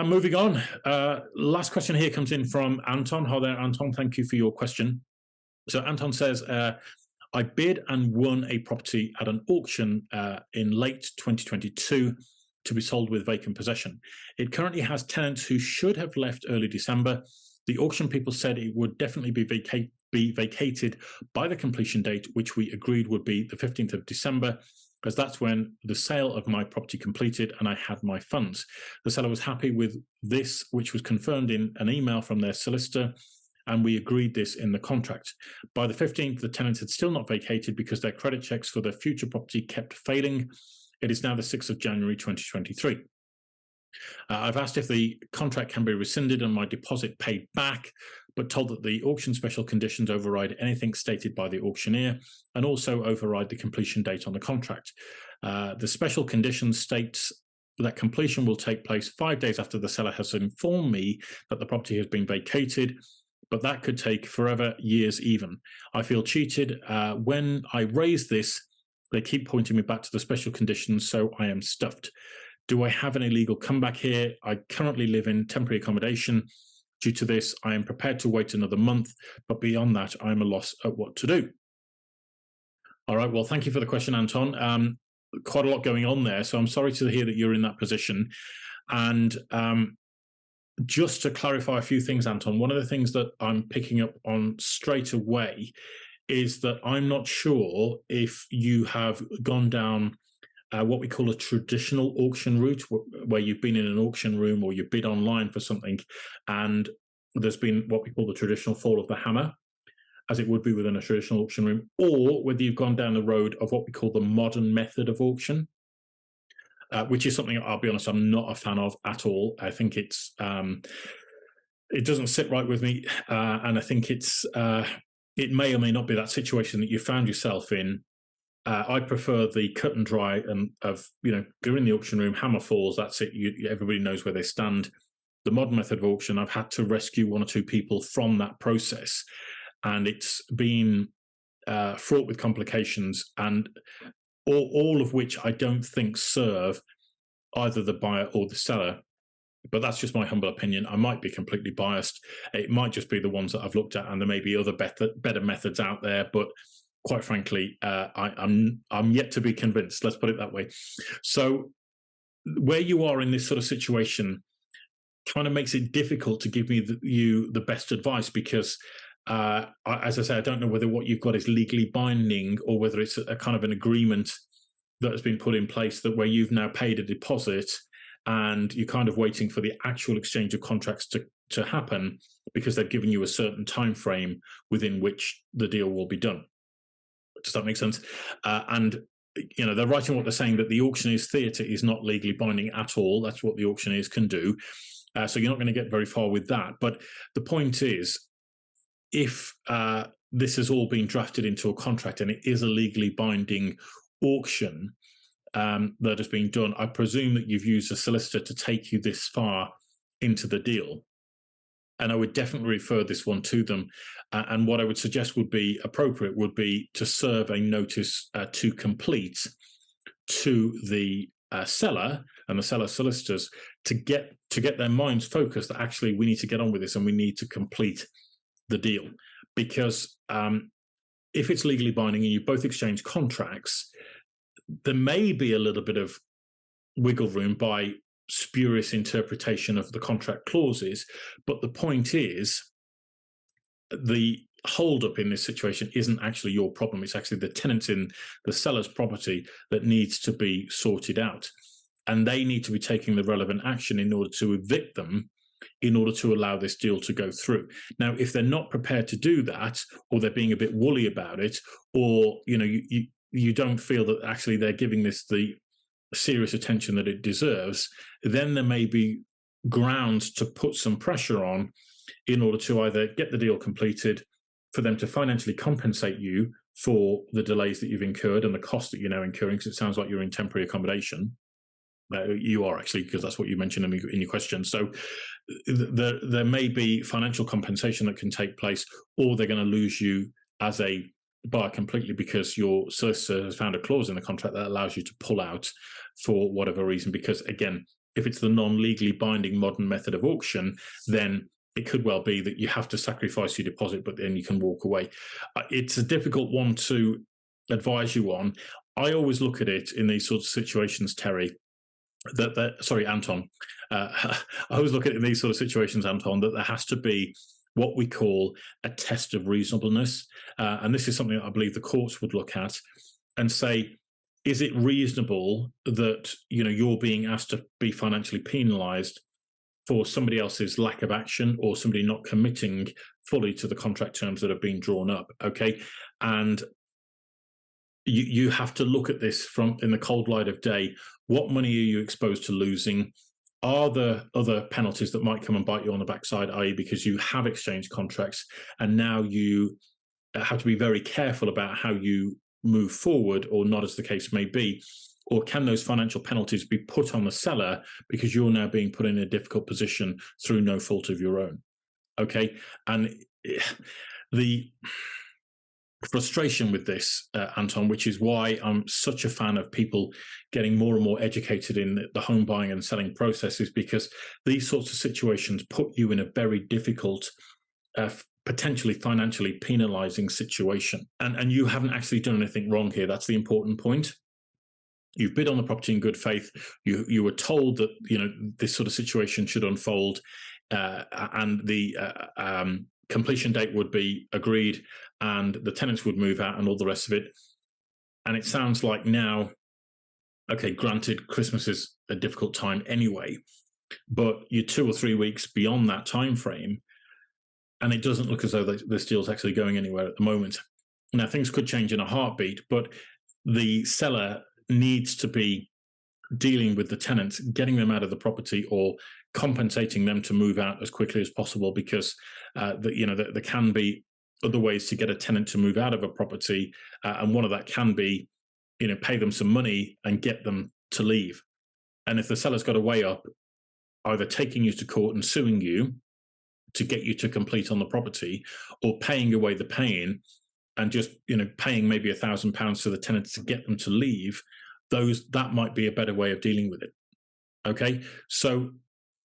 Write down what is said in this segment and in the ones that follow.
Moving on, last question here comes in from Anton. Hi there, Anton. Thank you for your question. So Anton says, I bid and won a property at an auction in late 2022 to be sold with vacant possession. It currently has tenants who should have left early December. The auction people said it would definitely be vacated by the completion date, which we agreed would be the 15th of December, as that's when the sale of my property completed and I had my funds. The seller was happy with this, which was confirmed in an email from their solicitor, and we agreed this in the contract. By the 15th, the tenants had still not vacated because their credit checks for their future property kept failing. It is now the 6th of January 2023. I've asked if the contract can be rescinded and my deposit paid back, but told that the auction special conditions override anything stated by the auctioneer and also override the completion date on the contract. The special conditions states that completion will take place 5 days after the seller has informed me that the property has been vacated, but that could take forever, years even. I feel cheated. When I raise this, they keep pointing me back to the special conditions, so I am stuffed. Do I have any legal comeback here? I currently live in temporary accommodation. Due to this, I am prepared to wait another month, but beyond that, I'm a loss at what to do. All right, well, thank you for the question, Anton. Quite a lot going on there, so I'm sorry to hear that you're in that position. And just to clarify a few things, Anton, one of the things that I'm picking up on straight away is that I'm not sure if you have gone down what we call a traditional auction route, where you've been in an auction room or you bid online for something, and there's been what we call the traditional fall of the hammer, as it would be within a traditional auction room, or whether you've gone down the road of what we call the modern method of auction, which is something, I'll be honest, I'm not a fan of at all. I think it doesn't sit right with me, and I think it may or may not be that situation that you found yourself in. I prefer the cut and dry and you're in the auction room, hammer falls, that's it. Everybody knows where they stand. The modern method of auction, I've had to rescue one or two people from that process, and it's been fraught with complications, and all of which I don't think serve either the buyer or the seller. But that's just my humble opinion. I might be completely biased. It might just be the ones that I've looked at, and there may be other better methods out there, but quite frankly, I'm yet to be convinced. Let's put it that way. So where you are in this sort of situation kind of makes it difficult to give me you the best advice, because as I say, I don't know whether what you've got is legally binding or whether it's a kind of an agreement that has been put in place that where you've now paid a deposit and you're kind of waiting for the actual exchange of contracts to happen, because they've given you a certain time frame within which the deal will be done. Does that make sense? And they're writing what they're saying, that the auctioneer's theatre is not legally binding at all. That's what the auctioneers can do. So you're not going to get very far with that. But the point is, if this has all been drafted into a contract and it is a legally binding auction that has been done, I presume that you've used a solicitor to take you this far into the deal. And I would definitely refer this one to them. And what I would suggest would be appropriate would be to serve a notice to complete to the seller and the seller solicitors to get their minds focused that actually we need to get on with this and we need to complete the deal. Because if it's legally binding and you both exchange contracts, there may be a little bit of wiggle room by spurious interpretation of the contract clauses, but the point is, the hold-up in this situation isn't actually your problem. It's actually the tenants in the seller's property that needs to be sorted out, and they need to be taking the relevant action in order to evict them, in order to allow this deal to go through. Now, if they're not prepared to do that, or they're being a bit woolly about it, or you don't feel that actually they're giving this the serious attention that it deserves, then there may be grounds to put some pressure on in order to either get the deal completed, for them to financially compensate you for the delays that you've incurred and the cost that you're now incurring, because it sounds like you're in temporary accommodation. You are actually, because that's what you mentioned in your question. So there may be financial compensation that can take place, or they're going to lose you as a buyer completely because your solicitor has found a clause in the contract that allows you to pull out for whatever reason. Because again, if it's the non-legally binding modern method of auction, then it could well be that you have to sacrifice your deposit, but then you can walk away. It's a difficult one to advise you on. I always look at it in these sorts of situations, Terry, sorry, Anton. I always look at it in these sort of situations, Anton, that there has to be what we call a test of reasonableness. And this is something that I believe the courts would look at and say, is it reasonable that you're being asked to be financially penalized for somebody else's lack of action or somebody not committing fully to the contract terms that have been drawn up? Okay. And you have to look at this from in the cold light of day. What money are you exposed to losing? Are there other penalties that might come and bite you on the backside, i.e., because you have exchanged contracts and now you have to be very careful about how you move forward, or not, as the case may be? Or can those financial penalties be put on the seller because you're now being put in a difficult position through no fault of your own? Okay. And the frustration with this, Anton, which is why I'm such a fan of people getting more and more educated in the home buying and selling process, is because these sorts of situations put you in a very difficult, potentially financially penalizing situation. And you haven't actually done anything wrong here. That's the important point. You've bid on the property in good faith. You were told that this sort of situation should unfold, and the completion date would be agreed, and the tenants would move out, and all the rest of it. And it sounds like now, okay, granted, Christmas is a difficult time anyway, but you're 2 or 3 weeks beyond that time frame, and it doesn't look as though this deal's actually going anywhere at the moment. Now, things could change in a heartbeat, but the seller needs to be dealing with the tenants, getting them out of the property or compensating them to move out as quickly as possible, because there can be other ways to get a tenant to move out of a property, and one of that can be pay them some money and get them to leave. And if the seller's got a way up, either taking you to court and suing you to get you to complete on the property, or paying away the pain and just paying maybe £1,000 to the tenants to get them to leave, that might be a better way of dealing with it. Okay, so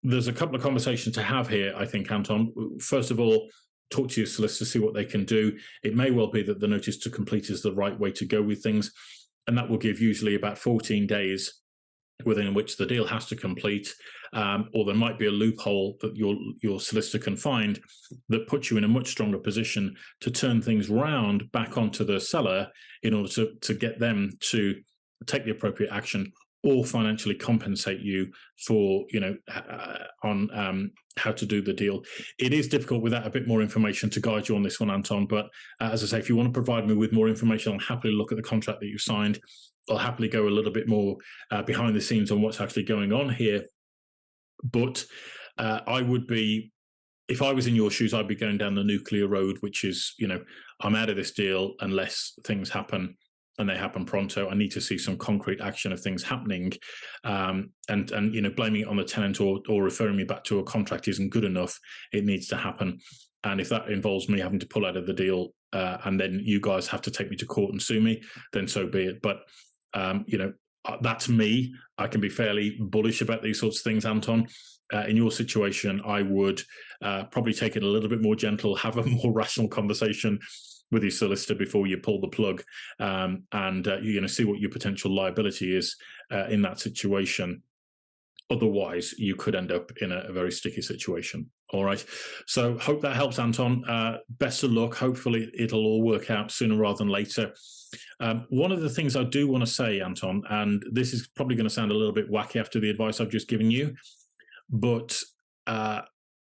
there's a couple of conversations to have here, I think, Anton. First of all, talk to your solicitor, see what they can do. It may well be that the notice to complete is the right way to go with things, and that will give usually about 14 days within which the deal has to complete, or there might be a loophole that your solicitor can find that puts you in a much stronger position to turn things round back onto the seller in order to get them to take the appropriate action or financially compensate you for on how to do the deal. It is difficult without a bit more information to guide you on this one, Anton, but as I say, if you want to provide me with more information, I'll happily look at the contract that you've signed. I'll happily go a little bit more behind the scenes on what's actually going on here. But I would be, if I was in your shoes, I'd be going down the nuclear road, which is, I'm out of this deal unless things happen, and they happen pronto. I need to see some concrete action of things happening, and blaming it on the tenant or referring me back to a contract isn't good enough. It needs to happen. And if that involves me having to pull out of the deal, and then you guys have to take me to court and sue me, then so be it. But that's me. I can be fairly bullish about these sorts of things, Anton. In your situation, I would probably take it a little bit more gentle, have a more rational conversation with your solicitor before you pull the plug, and see what your potential liability is in that situation. Otherwise, you could end up in a very sticky situation. All right. So hope that helps, Anton. Best of luck. Hopefully it'll all work out sooner rather than later. One of the things I do want to say, Anton, and this is probably going to sound a little bit wacky after the advice I've just given you, but I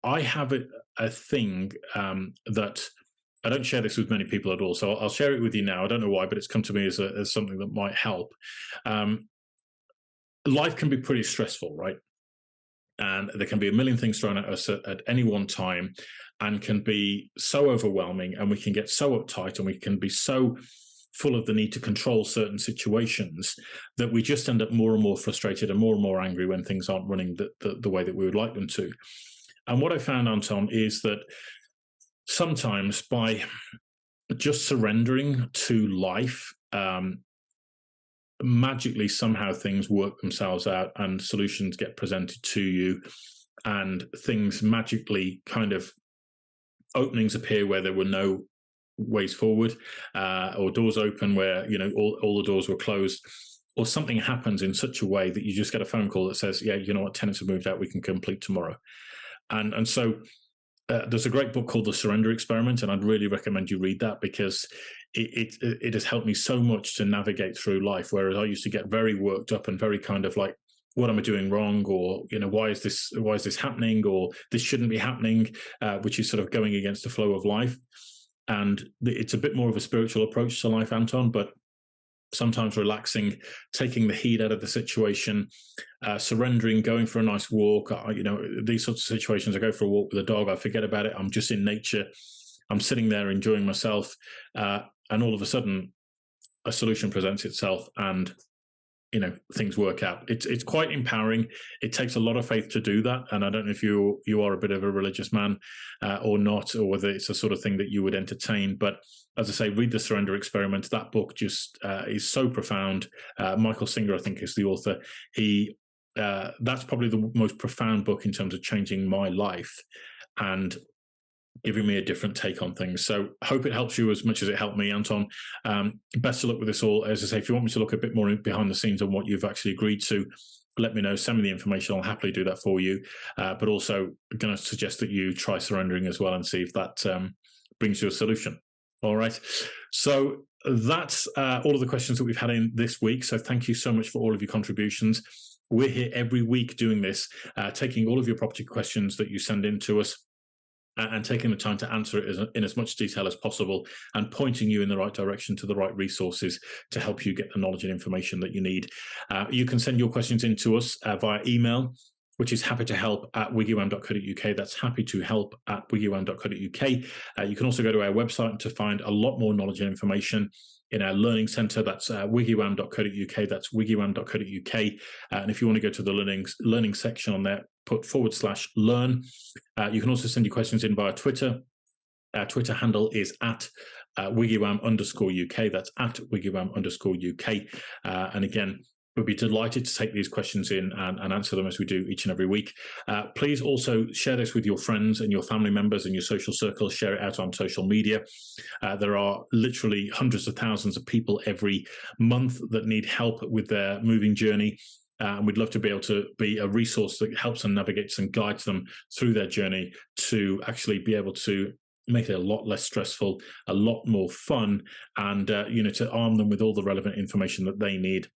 have a thing that I don't share this with many people at all. So I'll share it with you now. I don't know why, but it's come to me as something that might help. Life can be pretty stressful, right? And there can be a million things thrown at us at any one time, and can be so overwhelming, and we can get so uptight, and we can be so full of the need to control certain situations that we just end up more and more frustrated and more angry when things aren't running the way that we would like them to. And what I found, Anton, is that sometimes by just surrendering to life, magically somehow things work themselves out and solutions get presented to you, and things magically kind of openings appear where there were no ways forward, or doors open where all the doors were closed, or something happens in such a way that you just get a phone call that says, yeah, you know what, tenants have moved out, we can complete tomorrow. And so there's a great book called The Surrender Experiment, and I'd really recommend you read that, because it has helped me so much to navigate through life, whereas I used to get very worked up and very kind of like, what am I doing wrong, or why is this happening, or this shouldn't be happening, which is sort of going against the flow of life. And it's a bit more of a spiritual approach to life, Anton, but sometimes relaxing, taking the heat out of the situation, surrendering, going for a nice walk. These sorts of situations, I go for a walk with a dog, I forget about it, I'm just in nature, I'm sitting there enjoying myself, and all of a sudden a solution presents itself, and things work out. It's quite empowering. It takes a lot of faith to do that, and I don't know if you are a bit of a religious man or not, or whether it's a sort of thing that you would entertain. But as I say, read The Surrender Experiment. That book just is so profound. Michael Singer, I think, is the author. That's probably the most profound book in terms of changing my life and giving me a different take on things. So I hope it helps you as much as it helped me, Anton. Best of luck with this all. As I say, if you want me to look a bit more behind the scenes on what you've actually agreed to, let me know, send me the information. I'll happily do that for you. But also going to suggest that you try surrendering as well and see if that brings you a solution. All right. So that's all of the questions that we've had in this week. So thank you so much for all of your contributions. We're here every week doing this, taking all of your property questions that you send in to us, and taking the time to answer it in as much detail as possible, and pointing you in the right direction to the right resources to help you get the knowledge and information that you need. You can send your questions in to us via email, which is happytohelp@WiggyWam.co.uk. That's happytohelp@WiggyWam.co.uk. You can also go to our website to find a lot more knowledge and information in our learning center. That's WiggyWam.co.uk. That's WiggyWam.co.uk. And if you want to go to the learning section on there, put /learn. You can also send your questions in via Twitter. Our Twitter handle is at WiggyWam_UK. That's at WiggyWam_UK. And again, we'd be delighted to take these questions in and answer them as we do each and every week. Please also share this with your friends and your family members and your social circles. Share it out on social media. There are literally hundreds of thousands of people every month that need help with their moving journey. And we'd love to be able to be a resource that helps them, navigates and guides them through their journey to actually be able to make it a lot less stressful, a lot more fun, and to arm them with all the relevant information that they need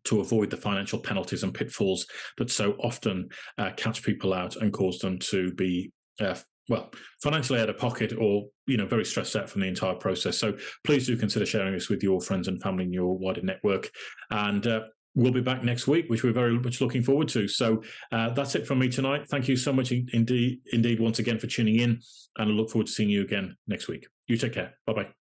to avoid the financial penalties and pitfalls that so often catch people out and cause them to be financially out of pocket, or very stressed out from the entire process. So please do consider sharing this with your friends and family in your wider network. And we'll be back next week, which we're very much looking forward to. So that's it from me tonight. Thank you so much indeed once again for tuning in, and I look forward to seeing you again next week. You take care. Bye-bye.